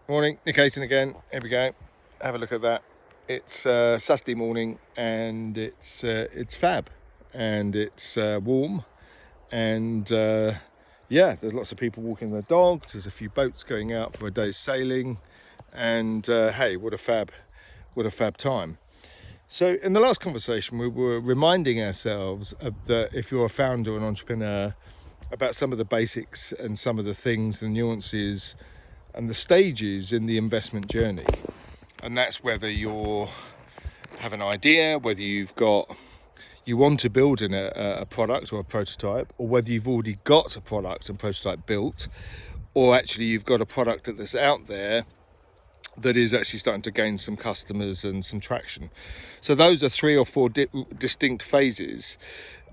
Morning, Nick Aiton again. Here we go. Have a look at that. It's Saturday morning, and it's fab, and it's warm, and yeah, there's lots of people walking their dogs. There's a few boats going out for a day's sailing, and hey, what a fab time. So, in the last conversation, we were reminding ourselves that if you're a founder or an entrepreneur, about some of the basics and some of the things, the nuances and the stages in the investment journey. And that's whether you have an idea, whether you want to build a product or a prototype, or whether you've already got a product and prototype built, or actually you've got a product that's out there that is actually starting to gain some customers and some traction. So those are 3 or 4 distinct phases,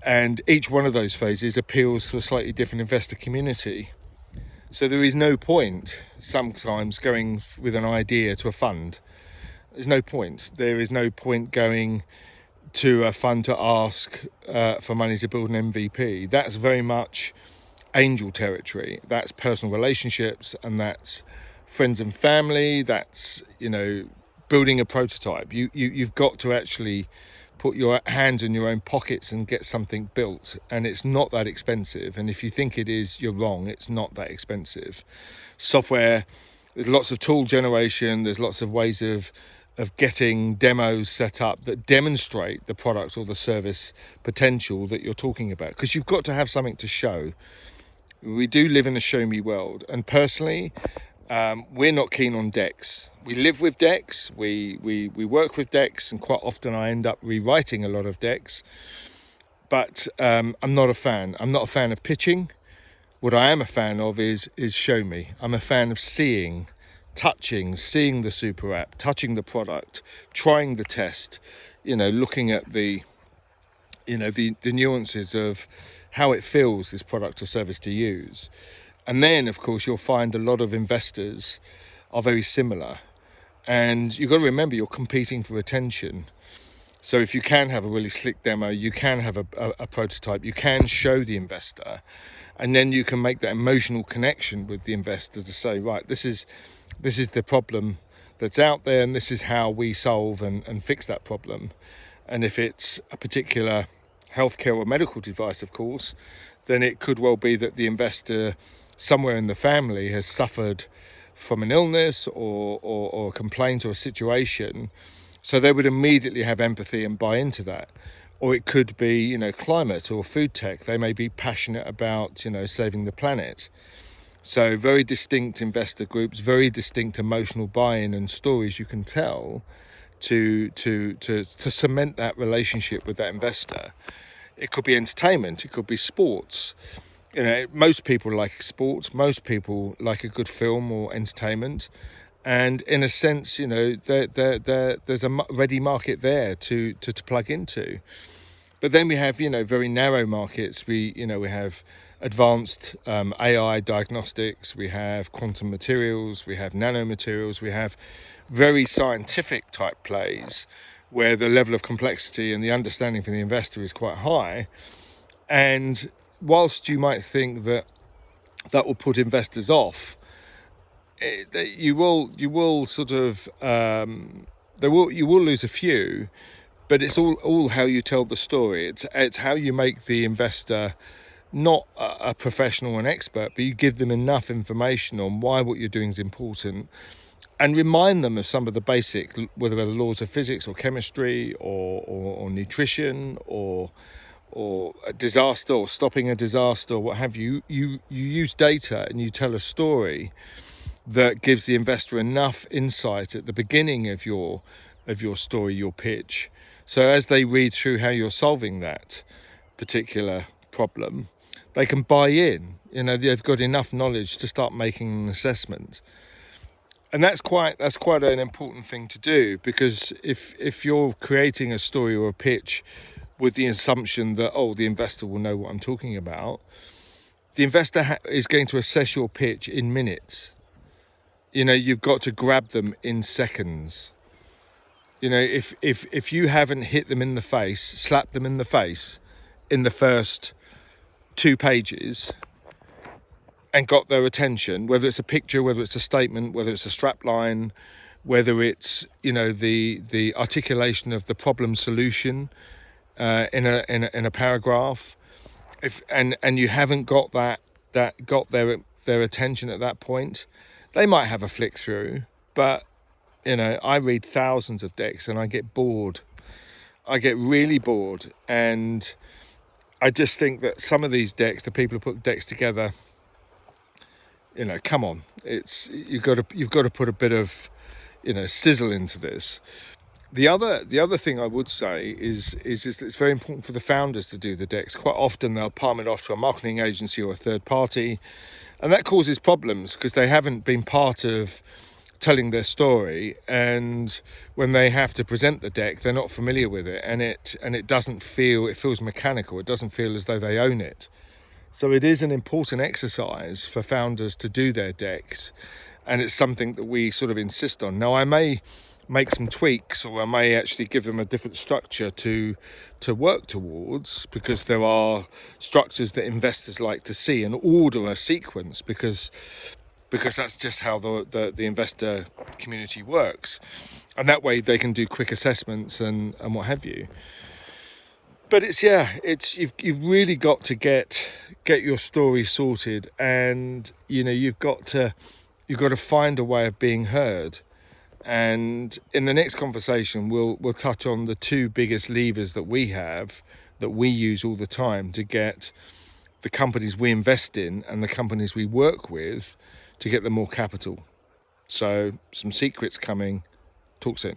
and each one of those phases appeals to a slightly different investor community. So there is no point sometimes going with an idea to a fund. There's no point. There is no point going to a fund to ask for money to build an MVP. That's very much angel territory. That's personal relationships, and that's friends and family. That's, building a prototype. You've got to actually put your hands in your own pockets and get something built, and it's not that expensive. And if you think it is, you're wrong. It's not that expensive. Software, there's lots of tool generation, there's lots of ways of getting demos set up that demonstrate the product or the service potential that you're talking about, because you've got to have something to show. We do live in a show me world, and personally, we're not keen on decks. We live with decks, we work with decks, and quite often I end up rewriting a lot of decks. But I'm not a fan. I'm not a fan of pitching. What I am a fan of is show me. I'm a fan of seeing the super app, touching the product, trying the test, looking at the nuances of how it feels, this product or service, to use. And then, of course, you'll find a lot of investors are very similar. And you've got to remember, you're competing for attention. So if you can have a really slick demo, you can have a prototype, you can show the investor, and then you can make that emotional connection with the investor to say, right, this is the problem that's out there, and this is how we solve and fix that problem. And if it's a particular healthcare or medical device, of course, then it could well be that the investor somewhere in the family has suffered from an illness or a complaint or a situation, so they would immediately have empathy and buy into that. Or it could be, climate or food tech. They may be passionate about, saving the planet. So very distinct investor groups, very distinct emotional buy-in and stories you can tell to cement that relationship with that investor. It could be entertainment, it could be sports. Most people like sports, most people like a good film or entertainment, and in a sense, there's a ready market there to plug into. But then we have, very narrow markets. We have advanced AI diagnostics, we have quantum materials, we have nanomaterials, we have very scientific type plays where the level of complexity and the understanding for the investor is quite high. And whilst you might think that will put investors off, you will sort of you will lose a few, but it's all how you tell the story. It's how you make the investor not a professional and expert, but you give them enough information on why what you're doing is important, and remind them of some of the basic, whether they're the laws of physics or chemistry or nutrition or a disaster or stopping a disaster or what have you. You use data and you tell a story that gives the investor enough insight at the beginning of your story, your pitch, so as they read through how you're solving that particular problem, they can buy in. They've got enough knowledge to start making an assessment. And that's quite an important thing to do, because if you're creating a story or a pitch with the assumption that, the investor will know what I'm talking about, the investor is going to assess your pitch in minutes. You've got to grab them in seconds. If you haven't hit them in the face, slapped them in the face in the first 2 pages, and got their attention, whether it's a picture, whether it's a statement, whether it's a strap line, whether it's, you know, the articulation of the problem solution in a paragraph, and you haven't got got their attention at that point, they might have a flick through, but you know, I read thousands of decks and I get bored. I get really bored, and I just think that some of these decks, the people who put decks together, you know, come on, you've got to put a bit of, you know, sizzle into this. The other thing I would say is that it's very important for the founders to do the decks. Quite often they'll palm it off to a marketing agency or a third party, and that causes problems because they haven't been part of telling their story, and when they have to present the deck, they're not familiar with it, and it doesn't feel, it feels mechanical. It doesn't feel as though they own it. So it is an important exercise for founders to do their decks, and it's something that we sort of insist on. Now, I may make some tweaks, or I may actually give them a different structure to work towards, because there are structures that investors like to see, and order, a sequence, because that's just how the investor community works, and that way they can do quick assessments and what have you. But you've really got to get your story sorted, and you know, you've got to find a way of being heard. And in the next conversation, we'll touch on the two biggest levers that we have, that we use all the time to get the companies we invest in and the companies we work with to get them more capital. So some secrets coming. Talk soon.